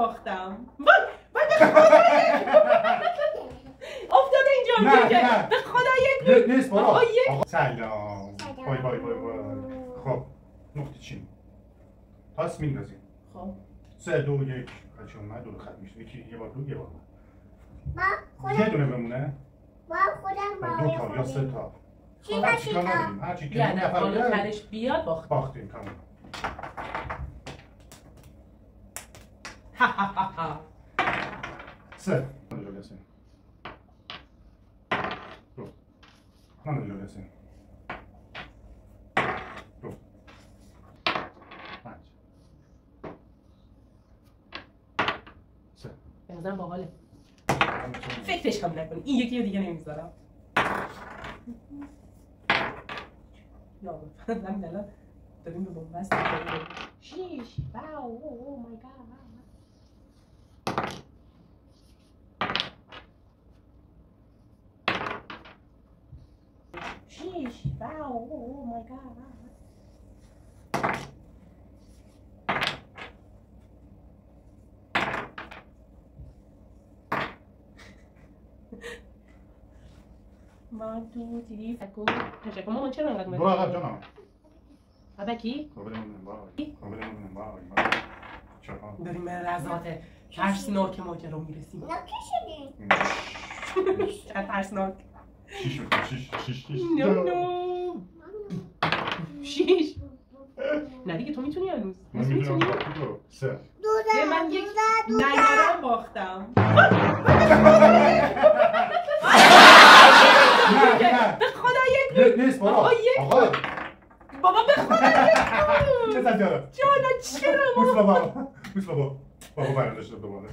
باختم. وای به خدا افتاده اینجا که به خدا یک نیست بابا. آقا سلام. بای. خب نقطه چین پاس میندازیم. خب 3 2 1 بچه‌ها من دو خط میشه. یه بار دو یه بار با خودم یه دونه بمونه. با خودم دو تا یا سه تا. چی تا هر چی که یه اون نفر بالا بیاد ترش بیاد باختیم تمام. سه جلسه دو من جلسه دو پنج سه به نظرم باحاله. فکرش هم نکنی این یکی رو دیگه نمیذارم. یا همین الان داریم به بومبست شیش واو او مای گاد شیش واو او مای گاد من تو تیری فکر تشکر مامان چرا انقدر برو عقب جانم. ابکی داریم به لحظات ترسناک ماجرا میرسیم. نکشیدین چه ترسناک. شیش نو شیش نه دیگه تو میتونی هنوز میتونی. سه من یک نیارم باختم. به خدا یک نیست بابا. آقا بابا به خدا چه سجاره جانا چرا بوس بابا بابا برنداشته دوباره